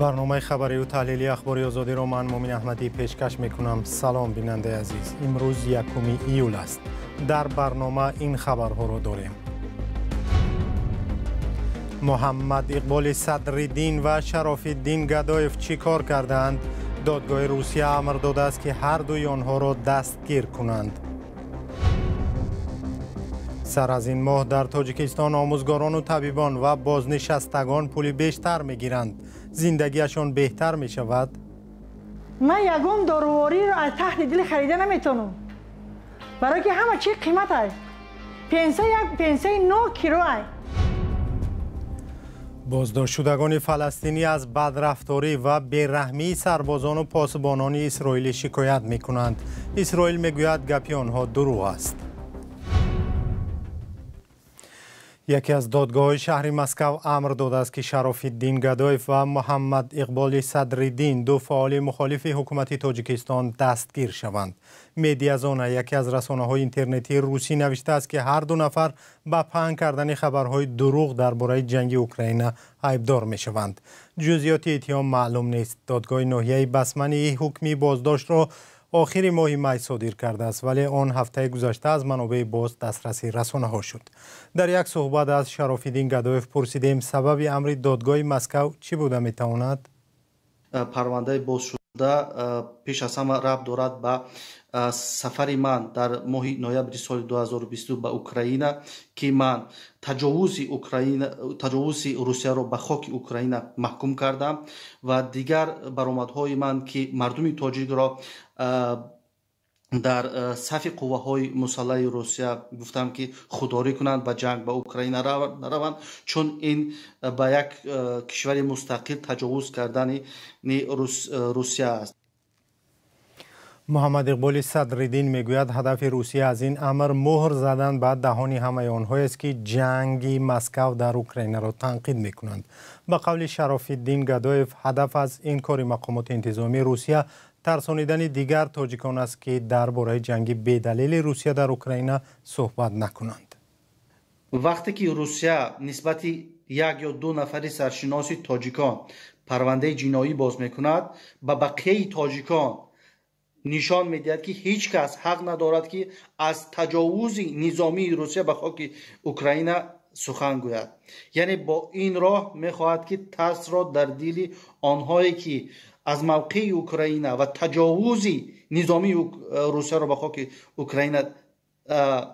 برنامه خبری و تحلیلی اخباری آزادی را من مومن احمدی پیشکش میکنم. سلام بیننده عزیز. امروز 1 ایول است. در برنامه این خبرها را داریم. محمد اقبال صدرالدین و شراف‌الدین گدایف چی کار کردند؟ دادگاه روسیه امر داده است که هر دوی آنها را دستگیر کنند. سر از این ماه در تاجیکستان آموزگاران و طبیبان و بازنشستگان پول بیشتر میگیرند. زندگیشان بهتر می شود؟ من یگان داروواری را از تحت دل خریده نمیتونم. برای که همه چی قیمت های. پنسه 9 کیلو های. بازداشت شدگان فلسطینی از بدرفتاری و بیرحمی سربازان و پاسبانان اسرائیلی شکایت می کنند. اسرائیل می گوید گپی آنها دروغ است. یکی از دادگاه شهر مسکو امر داده است که شراف‌الدین گدایف و محمد اقبال صدرالدین دو فعال مخالف حکومت تاجیکستان دستگیر شوند. مدیازون یکی از رسانه‌های اینترنتی روسی نوشته است که هر دو نفر به پهن کردن خبرهای دروغ درباره جنگ اوکراین ایبدار می‌شوند. جزئیات اتهام معلوم نیست. دادگاه ناحیه بسمنی حکمی بازداشت را آخر ماه می صادر کرده است، ولی آن هفته گذشته از منابع باز دسترسی رسانه ها شد. در یک صحبت از شراف‌الدین گدایف پرسیدیم سبب امر دادگاه مسکو چی بوده میتواند؟ پرونده باز شده پیش از همه ربط دارد به سفر من در ماه نوامبر سال 2022 به اوکراین که من تجاوز روسیه را به خاک اوکراین محکوم کردم و دیگر برآمدهای من که مردم تاجیک را در صف قوه‌های مسلح روسیه گفتم که خودداری کنند و جنگ به اوکراین نروند، چون این به یک کشور مستقل تجاوز کردن روسیه است. محمد اقبال صدرالدین میگوید هدف روسیه از این امر مهر زدن به دهان همه آنهایی است که جنگ مسکو در اوکراین را تنقید میکنند. به قول شراف‌الدین گدایف هدف از این کار مقامات انتظامی روسیه ترسانیدن دیگر تاجیکان است که درباره جنگ بی‌دلیل روسیه در اوکراین صحبت نکنند. وقتی که روسیه نسبت یک یا دو نفر سرشناس تاجیکان پرونده جنایی باز میکند، به بقیه تاجیکان نشان میدهد که هیچ کس حق ندارد که از تجاوز نظامی روسیه به خاک اوکراین سخن گوید. یعنی با این راه میخواهد که ترس را در دل آنهایی که از موقع اوکراین و تجاوز نظامی روسیه را به خاک اوکراین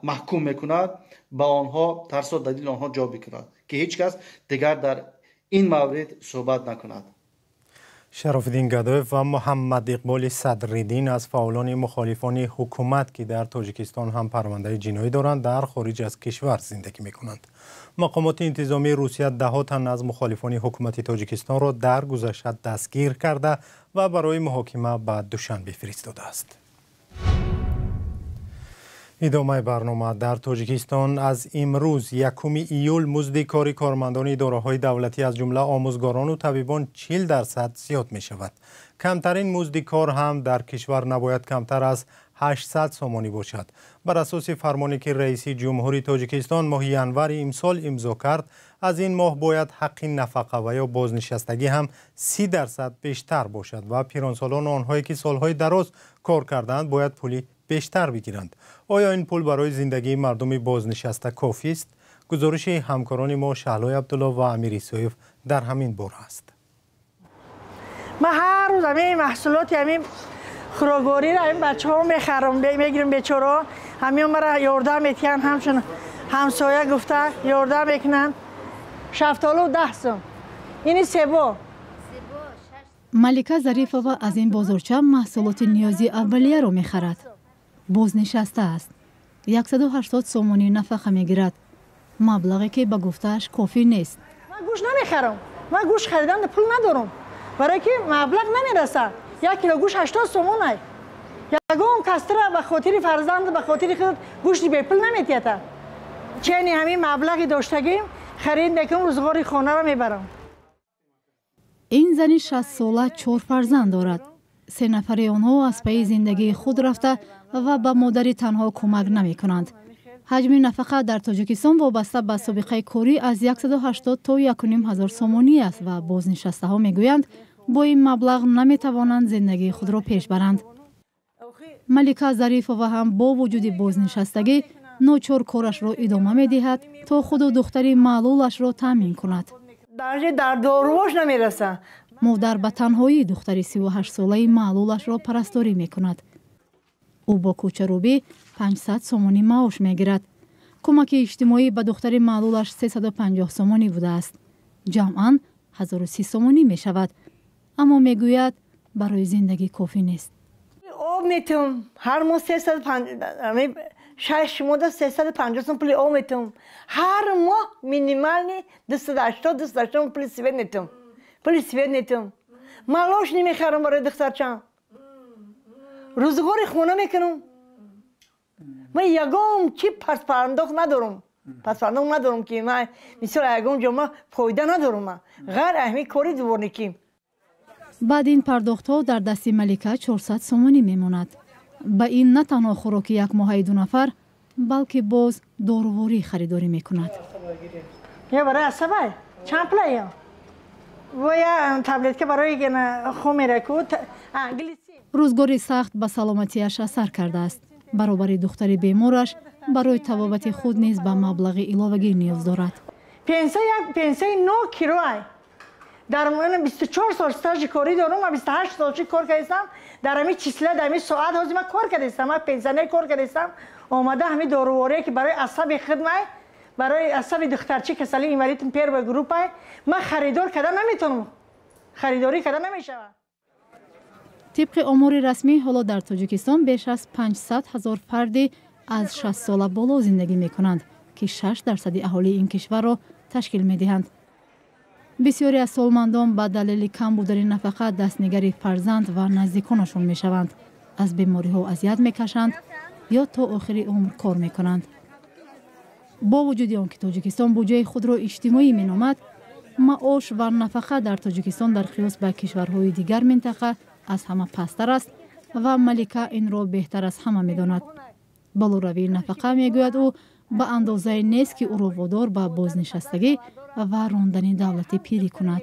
محکوم میکند، با آنها ترس را در دل آنها جا بکند که هیچ کس دیگر در این مورد صحبت نکند. شراف‌الدین گدایف و محمد اقبال صدرالدین از فعالان مخالفان حکومت که در تاجیکستان هم پرونده جنایی دارند در خارج از کشور زندگی میکنند. مقامات انتظامی روسیه 10 تن از مخالفان حکومت تاجیکستان را در گذشته دستگیر کرده و برای محاکمه به دوشنبه فرستاده است. ادامه برنامه. در تاجیکستان از امروز 1 ایول مزد کاری کارمندان اداره‌های دولتی از جمله آموزگاران و طبیبان 40% زیاد می شود. کمترین مزد کار هم در کشور نباید کمتر از 800 سومانی باشد. بر اساس فرمانی که رئیس جمهوری تاجیکستان ماه ینور امسال امضا کرد، از این ماه باید حق نفقه و یا بازنشستگی هم 30% بیشتر باشد و پیرانسالان آنهایی که سالهای دراز کار کردند باید پولی بیشتر بگیرند. آیا این پول برای زندگی مردم بازنشسته کافی است؟ گزارش همکاران ما شهلای عبدالله و امیر اسحاق در همین باره است. من هر روز همین محصولات همین خوراکواری را این بچه‌ها میخرم میگیرم بیچاره، همین مرا یاردم میتین، همچون همسایه گفته یاردم میکنن. شفتالو 10 سوم، این سبو. ملکه ظریفова از این بازارچه محصولات نیازی اولیه را میخرد. بازنشسته است. 180 سومانی نفقه میگیرد. مبلغی که به گفتهش کافی نیست. من گوش نمیخرم. من گوش خریدن پول ندارم. برای که مبلغ نمیرسه. 1 کیلو گوش 80 سومون است. یگام کستره به خاطر فرزند به خاطر خود گوشت به پول نمیتیته. چنین همین مبلغی داشتگیم خرید میکنم، روزگاری خانه را میبرم. این زنی 60 ساله 4 فرزند دارد. 3 نفر آنها از پی زندگی خود رفته و به مادری تنها کمک نمی کنند. حجم نفقه در تاجیکستان وابسته به سابقه کاری از 180 تا 1,500 سومانی است و بازنشسته ها می گویند با این مبلغ نمیتوانند زندگی خود را پیش برند. ملیکا ظریفова هم با وجود بازنشستگی ناچار کارش را ادامه می‌دهد تا خود و دختری معلولش را تامین کند. در داروش نمیرسه. مادر به تنهایی دختری 38 ساله معلولش را پرستاری می‌کند. او با کوچه‌روبی 500 سومانی معاش می‌گیرد. کمک اجتماعی به دختر معلولش 350 سومانی بوده است. جمعاً 1030 سومانی می‌شود. اما می‌گوید برای زندگی کافی نیست. آب میتونم هر ماه 350 سوم پول آب میتونم. هر ماه مینیمالی 280 پول سوئد میتونم. پول سوئد میتونم. مالاش نمیخرم برای دخترچم. روزگار خونه میکنم. من یگام چی پس پرداخت ندارم. که من مثلا یگام جمعه فایده ندارم. غیر اهمی کاری دوباره نکیم. بعد این پرداخت‌ها در دست ملیکا 400 سومانی میماند. با این نه تنها خوراک یک ماهه 2 نفر بلکه باز داروواری خریداری میکند. یا برای عصبه چند پله و یا تبلت که برای خون میرکو روزگاری سخت به سلامتیش اثر کرده است. برابر دختری بیمارش برای طبابت خود نیز به مبلغ علاوگی نیاز دارد. پنسه 9 کیلو در من 24 سال استاژ کاری دارم و 28 سال کار کردم. در همین چیسله در همین ساعت هازی من کار کردم. من پنسیونر کار کردم. آمده همین داروواری که برای عصب خدمت برای عصب دخترچی کسلی اینوریتم پیر به گروپ من خریدار کردن نمیتونم. خریداری کردن نمیشه. طبق آمار رسمی حالا در تاجیکستان بیش از 500,000 فردی از 60 سال بالا زندگی میکنند که 6% اهالی این کشور را تشکیل میدهند. بسیاری از سالمندان به دلیل کم بودن نفقه دستنگری فرزند و نزدیکانشان میشوند. از بیماری ها اذیت میکشند یا تا آخر عمر کار میکنند. با وجود آنکه تاجیکستان بودجه خود را اجتماعی مینامد، معاش و نفقه در تاجیکستان در قیاس به کشورهای دیگر منطقه از همه پستر است و ملیکا این را بهتر از همه میداند. بالوروی نفقه میگوید او به اندازه نیست که او را وادار به بازنشستگی و راندن دولتی پیری کند.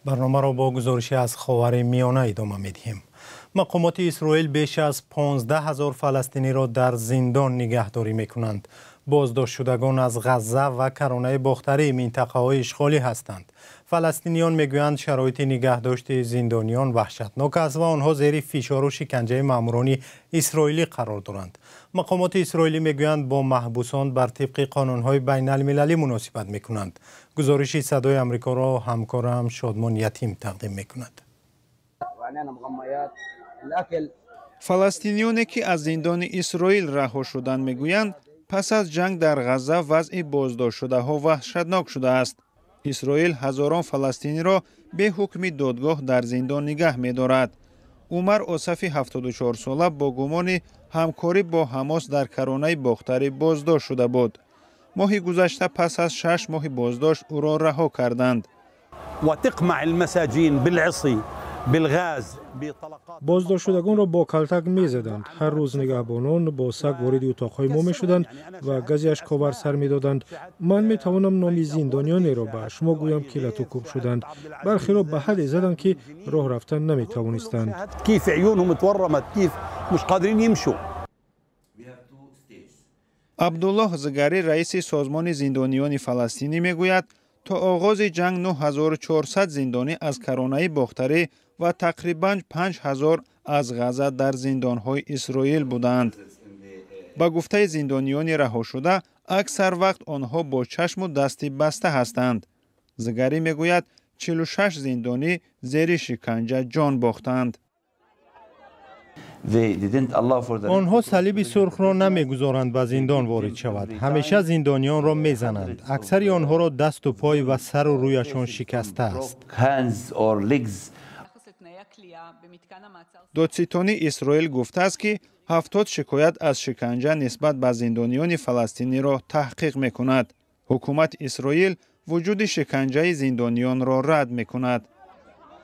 برنامه را با گزارشی از خاورمیانه ادامه می‌دهیم. مقامات اسرائیل بیش از 15,000 فلسطینی را در زندان نگهداری می‌کنند. بازداشت شدگان از غزه و کرانه باختری منطقه‌های اشغالی هستند. فلسطینیان میگویند شرایط نگهداشت زندانیان وحشتناک است و آنها زیر فشار و شکنجه ماموران اسرائیلی قرار دارند. مقامات اسرائیلی میگویند با محبوسان بر طبق قانون‌های بین المللی مناسبت می‌کنند. گزارشی صدای آمریکا را همکارم شادمان یتیم تقدیم می‌کند. فلسطینیانی که از زندان اسرائیل رها شدند میگویند پس از جنگ در غزه وضع بازداشت شده ها وحشتناک شده است. اسرائیل هزاران فلسطینی را به حکم دادگاه در زندان نگه می‌دارد. عمر آصفی 74 ساله با گمان همکاری با حماس در کرانه باختری بازداشت شده بود. ماه گذشته پس از 6 ماه بازداشت او را رها کردند. بازداشت شدگان را با کلتک می زدند. هر روز نگهبانان با سگ وارد اتاقهای ما می شدند و گازی اشک‌آور سر می دادند. من می توانم نام زندانیانی را به شما گویم که لطوکوب شدند. برخی را به حدی زدند که راه رفتن نمی توانستند. عبدالله زگری رئیس سازمان زندانیان فلسطینی میگوید تا آغاز جنگ 9400 زندانی از کرانه باختری و تقریباً 5000 از غزه در زندان‌های اسرائیل بودند. با گفته زندانیان رها شده اکثر وقت آنها با چشم و دست بسته هستند. زگری میگوید 46 زندانی زیر شکنجه جان باختند. آنها صلیب سرخ را نمیگذارند به زندان وارد شود. همیشه زندانیان را میزنند. اکثر آنها را دست و پای و سر و رویشان شکسته است. دادستان اسرائیل گفته است که 70 شکایت از شکنجه نسبت به زندانیان فلسطینی را تحقیق می‌کند. حکومت اسرائیل وجود شکنجه زندانیان را رد می‌کند.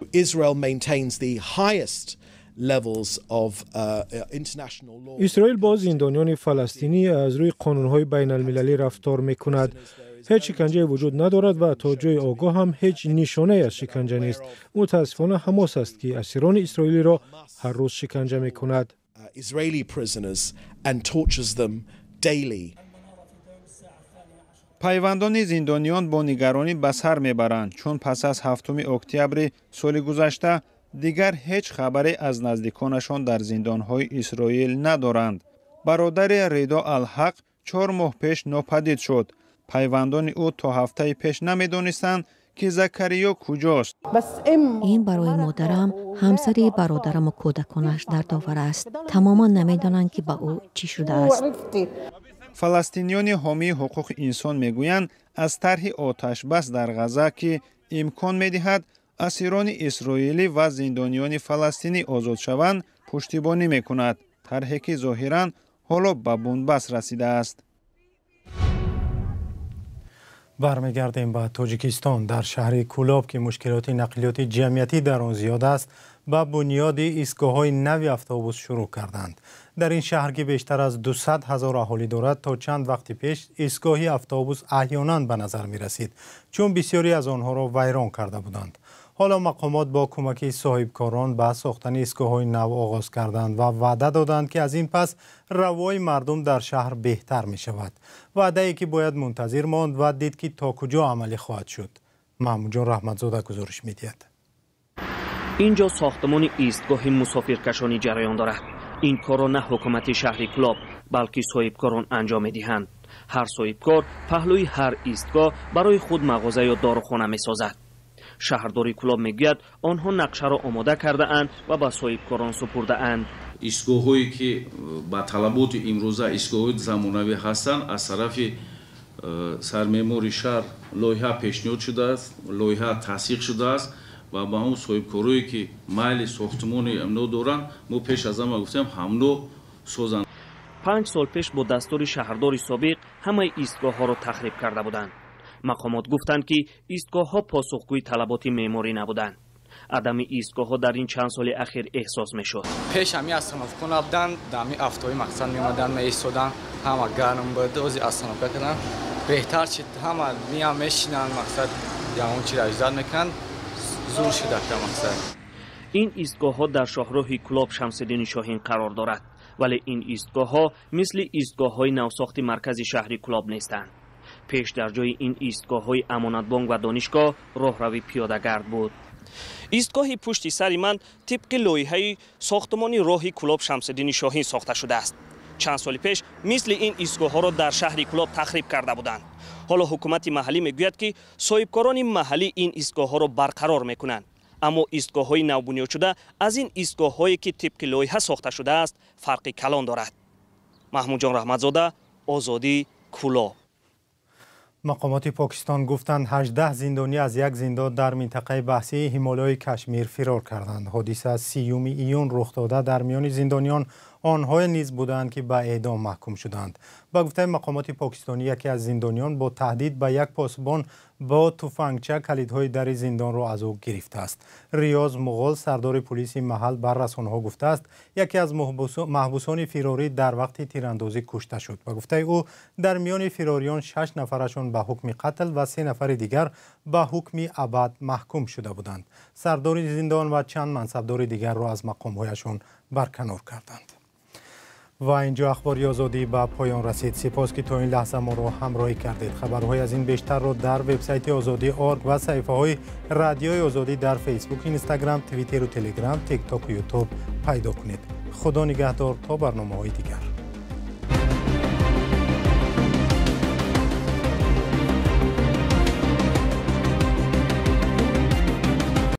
Israel maintains the highest levels of international law. اسرائیل با زندانیان فلسطینی از روی قانون‌های بین‌المللی رفتار می‌کند. هیچ شکنجه وجود ندارد و تا جای آگاه هم هیچ نشانه از شکنجه نیست. متاسفانه حماس است که اسیران اسرائیلی را هر روز شکنجه می‌کند. Israeli prisoners and tortures them daily. پیوندان زندانیان با نگرانی به سر میبرند چون پس از 7 اکتبر سال گذشته دیگر هیچ خبری از نزدیکانشان در زندانهای اسرائیل ندارند. برادر رضا الحق 4 ماه پیش ناپدید شد. پیوندان او تا هفته پیش نمیدانستند که زکریا کجاست. این برای مادرم، همسر برادرم و کودکانش در داور است. تماما نمیدانند که با او چی شده است. فلسطینیان حامی حقوق انسان میگویند از طرح آتش بس در غزه که امکان میدهد اسیران اسرائیلی و زندانیان فلسطینی آزاد شوند پشتیبانی میکند. طرحی که ظاهراً حالا به بنبست رسیده است. برمیگردیم به تاجیکستان. در شهر کولاب که مشکلات نقلیاتی جمعیتی در آن زیاد است، با بنیاد ایستگاه‌های نوی اتوبوس شروع کردند. در این شهر که بیشتر از 200,000 اهالی دارد، تا چند وقت پیش ایستگاهی اتوبوس احیانا به نظر می رسید چون بسیاری از آنها را ویران کرده بودند. حالا مقامات با کمک صاحبکاران به ساختن ایستگاه‌های نو آغاز کردند و وعده دادند که از این پس روای مردم در شهر بهتر می شود. وعده‌ای که باید منتظر ماند و دید که تا کجا عملی خواهد شد. محمود جان رحمتزاده گزارش می‌دهد. اینجا ساختمان ایستگاه مسافرکشانی جریان دارد. این کار را نه حکومت شهر کولاب بلکه صاحبکاران انجام می‌دهند. هر صاحبکار پهلوی هر ایستگاه برای خود مغازه یا داروخانه می‌سازد. شهرداری کولاب میگوید آنها نقشه را آماده کرده اند و به صاحبکاران سپرده اند. ایستگاه‌هایی که با طلبات امروزه ایستگاه‌های زمانوی هستند از طرف سرمعماری شهر لایحه پیشنهاد شده است، لایحه تصدیق شده است و با اون صاحبکارایی که مایل ساختمان امنو دارند ما پیش از همه گفتیم همنو سازند. 5 سال پیش با دستور شهرداری سابق همه ایستگاه‌ها را تخریب کرده بودند. مقامات گفتند که ایستگاه‌ها پاسخگوی طلبات معماری نبودند. عدم ایستگاه‌ها در این چند سال اخیر احساس می‌شد. پیش همی استانوفکون بودند، دمی افتای مقصد می‌آمدند می‌ایستادند، همه گرم بود، از استانوفک کردند. بهتر شد همه میام میشینند مقصد یا اون چیز اجازه میکنند زور شده که مقصد. این ایستگاه‌ها در شاهراه کولاب شمس‌الدین شاهین قرار دارد، ولی این ایستگاه‌ها مثل ایستگاه‌های نوساخت مرکز شهر کولاب نیستند. پیش در جای این ایستگاه‌های امانت بانک و دانشگاه راهروی پیاده‌گرد بود. ایستگاهی پشت سر من طبق لایحه ساختمان راه کولاب شمس‌الدین شاهین ساخته شده است. چند سال پیش مثل این ایستگاه‌ها را در شهر کولاب تخریب کرده بودند. حالا حکومت محلی میگوید که صاحبکاران محلی این ایستگاه‌ها را برقرار میکنند، اما ایستگاه‌های نو بنیاد شده از این ایستگاه‌هایی که طبق لایحه ساخته شده است فرق کلان دارد. محمود جان رحمتزاده، آزادی، کولاب. مقامات پاکستان گفتند 18 زندانی از یک زندان در منطقه بحثی هیمالای کشمیر فرار کردند. حادثه 30 ایون رخ داده. در میان زندانیان آنها نیز بودند که به اعدام محکوم شدند. با گفته مقامات پاکستانی یکی از زندانیان با تهدید به یک پاسبان با تفنگچه کلیدهای در زندان را از او گرفته است. ریاض مغول سردار پلیس محل بر رسانه‌ها گفته است یکی از محبوسان فراری در وقت تیراندازی کشته شد. با گفته او در میان فراریان 6 نفرشان به حکم قتل و 3 نفر دیگر به حکم ابد محکوم شده بودند. سردار زندان و چند منصبدار دیگر را از مقام‌هایشان برکنار کردند. و اینجا اخباری آزادی به پایان رسید. سپاس که تا این لحظه ما را همراهی کردید. خبرهای از این بیشتر را در وبسایت آزادی.org و صفحه‌های رادیوی آزادی در فیسبوک، اینستاگرام، توییتر و تلگرام، تیک تاک و یوتیوب پیدا کنید. خدا نگهدار تا برنامه‌های دیگر.